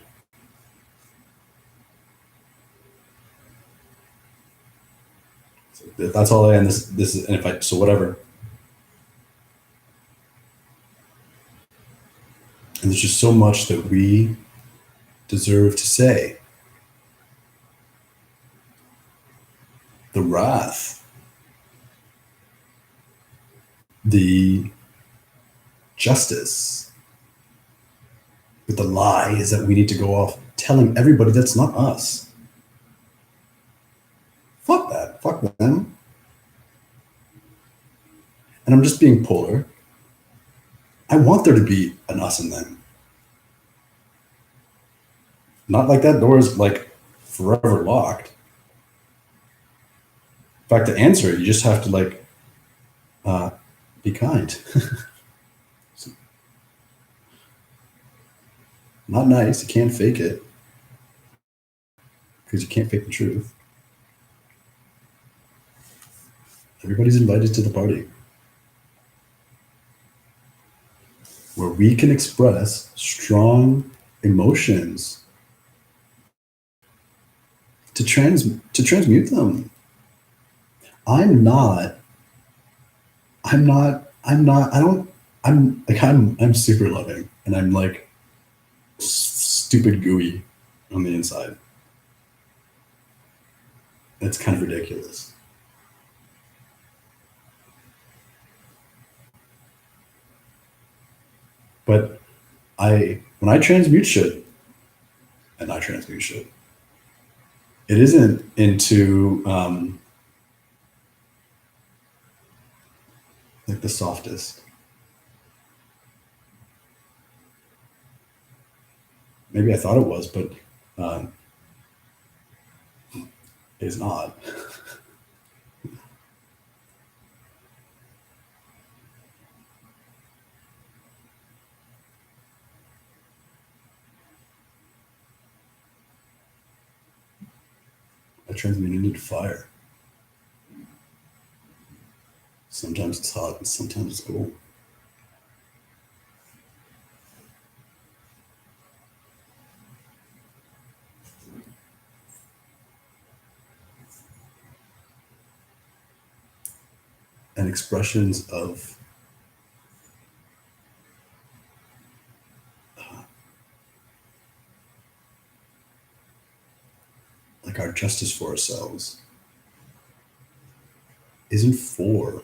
So that's all I am. This is, and if I, so whatever. And there's just so much that we deserve to say. The wrath, the justice, but the lie is that we need to go off telling everybody that's not us. Fuck that. Fuck them. And I'm just being polar. I want there to be an us and them. Not like that door is like forever locked. In fact, to answer it, you just have to like be kind. Not nice. You can't fake it because you can't fake the truth. Everybody's invited to the party where we can express strong emotions to transmute them. I'm super loving and I'm like stupid gooey on the inside. It's kind of ridiculous. But when I transmute shit, and I transmute shit, it isn't into like the softest. Maybe I thought it was, but it's not. I transmuted into fire. Sometimes it's hot and sometimes it's cold. And expressions of like our justice for ourselves isn't for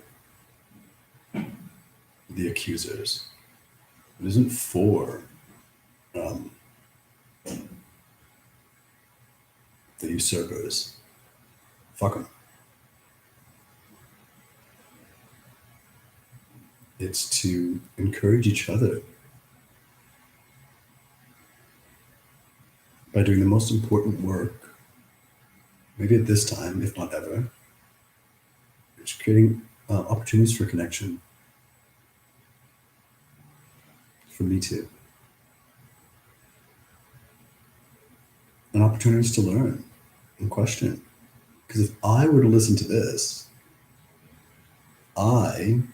the accusers. It isn't for um, the usurpers. Fuck them. It's to encourage each other by doing the most important work, maybe at this time, if not ever, it's creating opportunities for connection. For me too. And opportunities to learn and question. Because if I were to listen to this, and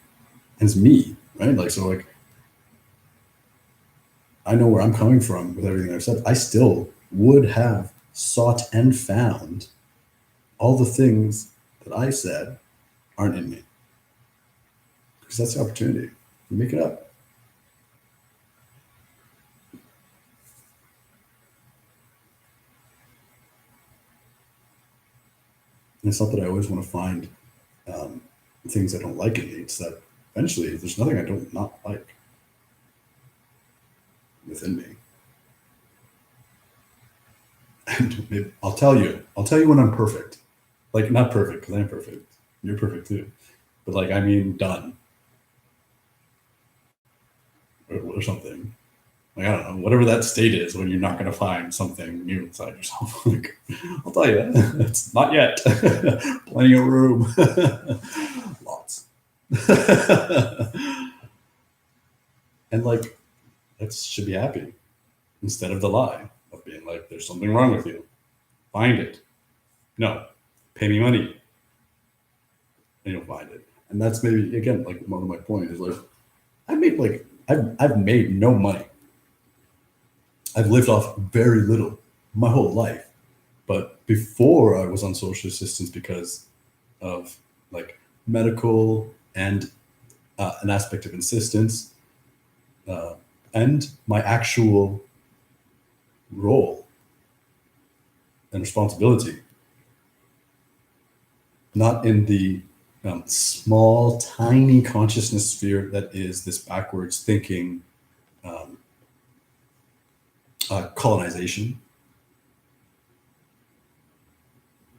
it's me, right? Like, so like, I know where I'm coming from with everything I've said. I still would have sought and found all the things that I said aren't in me. Because that's the opportunity. You make it up. And it's not that I always want to find things I don't like in me. It's that eventually there's nothing I don't not like within me. And maybe, I'll tell you when I'm perfect. Like, not perfect, because I'm perfect. You're perfect too. But like, I mean, done. Or something. Like, I don't know, whatever that state is when you're not going to find something new inside yourself. Like, I'll tell you, it's not yet. Plenty of room. Lots. And like, that should be happy instead of the lie of being like, there's something wrong with you. Find it. No, pay me money. And you'll find it. And that's maybe, again, like one of my points is like, I've made no money. I've lived off very little my whole life. But before I was on social assistance because of like medical and an aspect of insistence and my actual role and responsibility, not in the small, tiny consciousness sphere that is this backwards thinking colonization,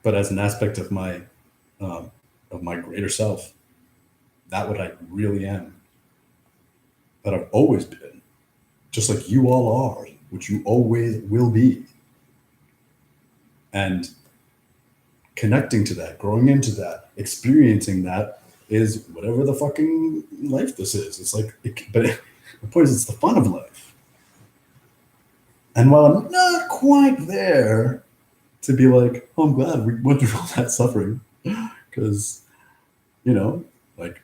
but as an aspect of my greater self, that what I really am, that I've always been, just like you all are, which you always will be, and connecting to that, growing into that, experiencing that is whatever the fucking life this is. It's like, the point is, it's the fun of life. And while I'm not quite there to be like, oh, I'm glad we went through all that suffering, because, like,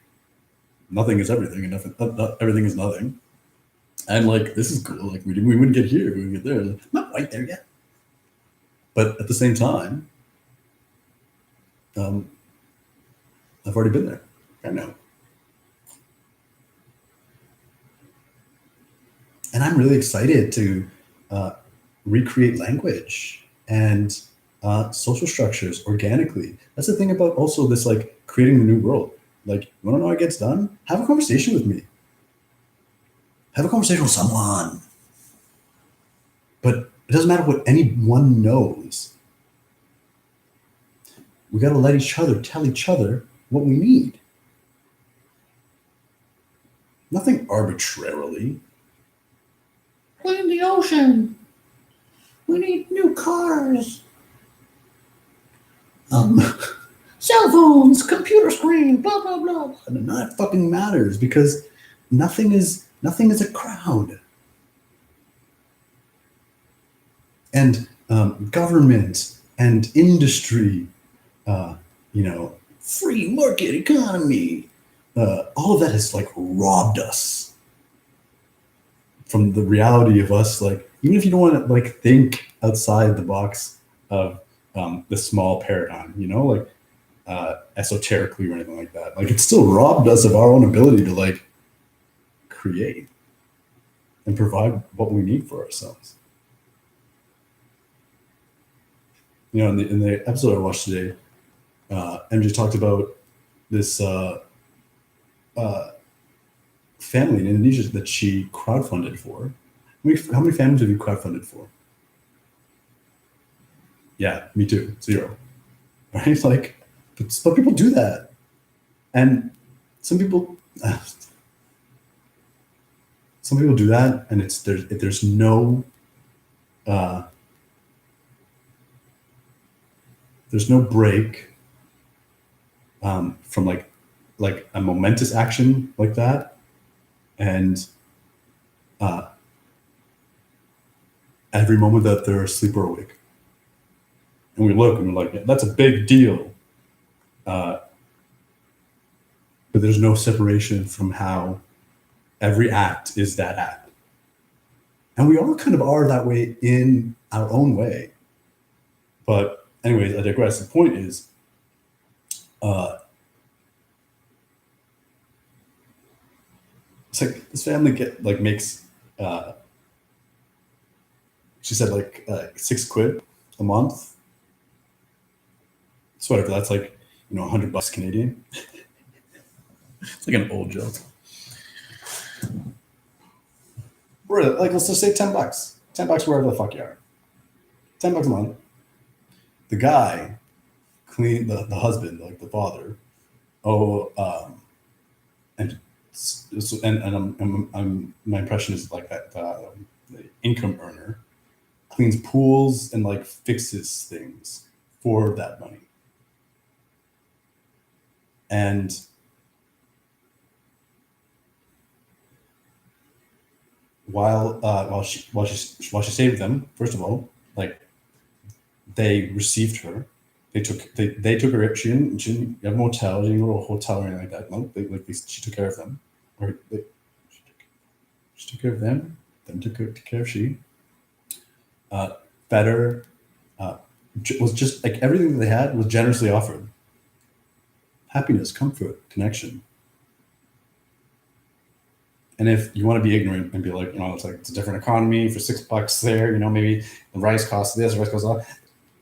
nothing is everything, and not everything is nothing. And like, this is cool. Like, we wouldn't get here, we wouldn't get there. Like, not quite there yet. But at the same time, I've already been there. I know. And I'm really excited to recreate language and social structures organically. That's the thing about also this, like, creating the new world. Like, you want to know how it gets done? Have a conversation with me. Have a conversation with someone. But it doesn't matter what anyone knows. We got to let each other tell each other what we need. Nothing arbitrarily. Clean the ocean. We need new cars. Cell phones, computer screen, blah, blah, blah. And none of it fucking matters, because nothing is a crowd. And government and industry, free market economy, all of that has like robbed us from the reality of us. Like, even if you don't want to like think outside the box of the small paradigm, you know, like esoterically or anything like that, like it still robbed us of our own ability to like create and provide what we need for ourselves. You know, in the episode I watched today, MJ talked about this family in Indonesia that she crowdfunded for. How many families have you crowdfunded for? Yeah, me too. Zero. Right? Like, but people do that, and some people, some people do that, and it's there's uh, no break from like a momentous action like that, and uh, every moment that they're asleep or awake, and we look and we're like, yeah, that's a big deal, uh, but there's no separation from how every act is that act, and we all kind of are that way in our own way. But anyways, I digress. The point is, uh, it's like this family get like makes she said like £6 a month. So whatever, that's like, you know, $100 Canadian. It's like an old joke. Like, let's just say $10. $10 wherever the fuck you are. $10 a month. The guy clean the husband, like the father. Oh, and I'm my impression is like that the income earner cleans pools and like fixes things for that money. And while she saved them, first of all, like they received her. They took her. She didn't have a motel. She didn't go to a hotel or anything like that. No, she took care of them. Or she took care of them. Then took care of she. Fed her. Uh, was just like everything that they had was generously offered. Happiness, comfort, connection. And if you want to be ignorant and be like, you know, it's like it's a different economy for $6 there, you know, maybe the rice costs this, the rice costs that.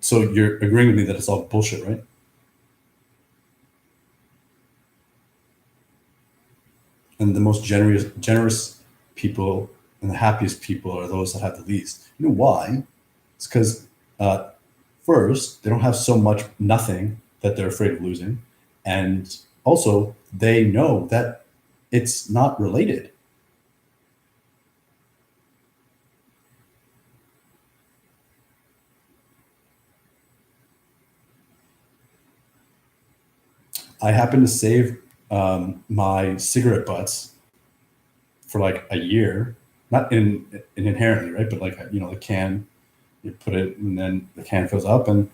So you're agreeing with me that it's all bullshit, right? And the most generous people and the happiest people are those that have the least. You know why? It's because first, they don't have so much nothing that they're afraid of losing, and also they know that it's not related. I happen to save my cigarette butts for like a year, not in inherently, right? But like, you know, the can, you put it and then the can fills up, and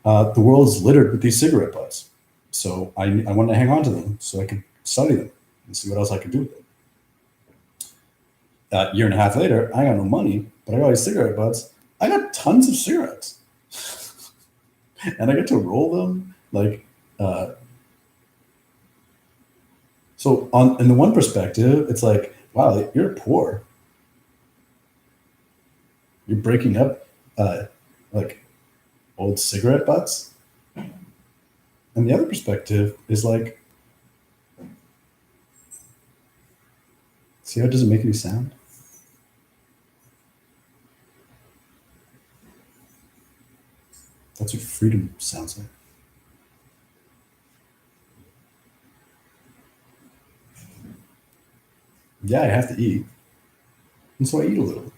the world is littered with these cigarette butts. So I wanted to hang on to them so I could study them and see what else I could do with them. A year and a half later, I got no money, but I got these cigarette butts. I got tons of cigarettes, and I get to roll them. Like, uh, so on in the one perspective, it's like, wow, you're poor. You're breaking up like old cigarette butts. And the other perspective is like, see how it doesn't make any sound? That's what freedom sounds like. Yeah, I have to eat. And so I eat a little.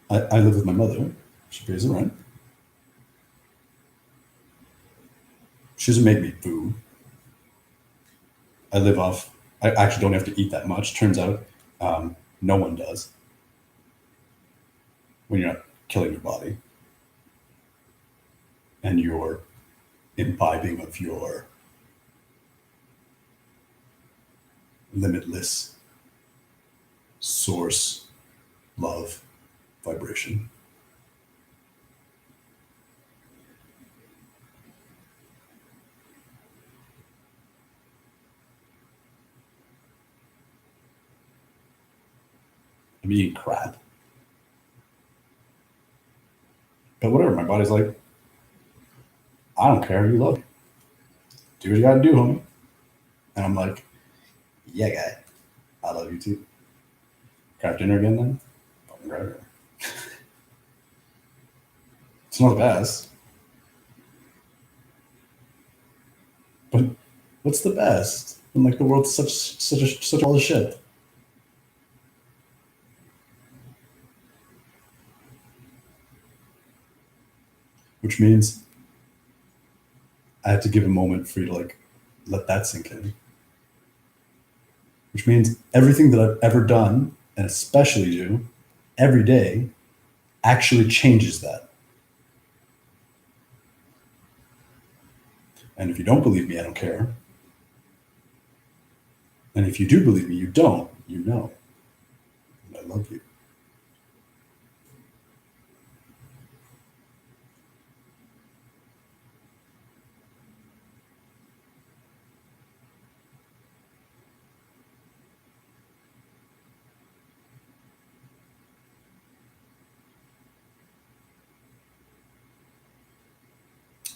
I live with my mother. She pays the rent. She doesn't make me food. I live off, I actually don't have to eat that much. Turns out no one does when you're not killing your body and you're imbibing of your limitless source, love, vibration. I'm eating crap. But whatever, my body's like, I don't care, you love me. Do what you gotta do, homie. And I'm like, yeah, guy, I love you too. Grab dinner again then? Fucking grab dinner. It's not the best. But what's the best? And like the world's such all the shit. Which means I have to give a moment for you to like let that sink in. Which means everything that I've ever done, and especially do every day, actually changes that. And if you don't believe me, I don't care. And if you do believe me, you don't, you know. And I love you.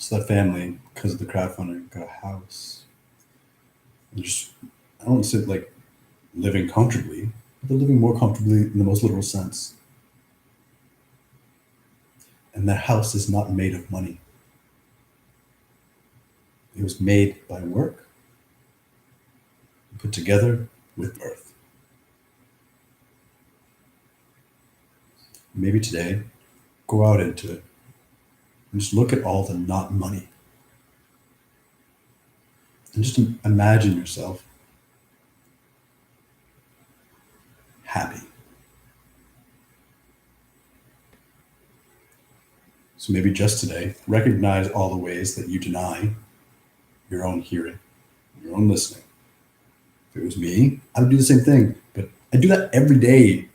So that family, because of the crowdfunding, got a house. They're just, I don't want to say like living comfortably, but they're living more comfortably in the most literal sense. And that house is not made of money. It was made by work, put together with birth. Maybe today, go out into it and just look at all the not money. And just imagine yourself happy. So maybe just today, recognize all the ways that you deny your own hearing, your own listening. If it was me, I would do the same thing. But I do that every day.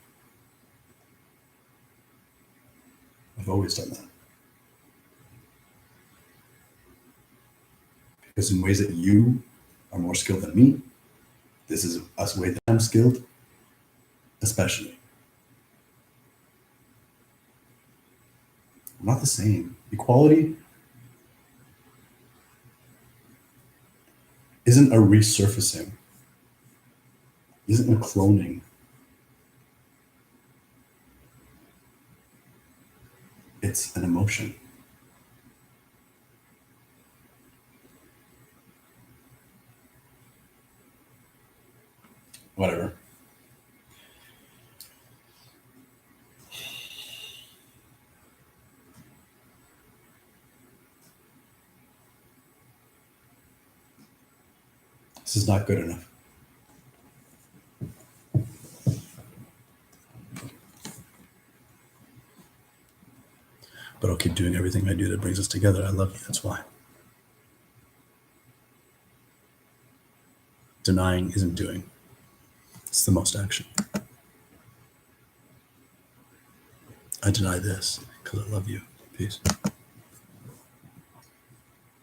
I've always done that. Because in ways that you are more skilled than me, this is a way that I'm skilled, especially. We're not the same. Equality isn't a resurfacing, isn't a cloning. It's an emotion. Whatever. This is not good enough. But I'll keep doing everything I do that brings us together. I love you. That's why. Denying isn't doing. It's the most action. I deny this because I love you. Peace.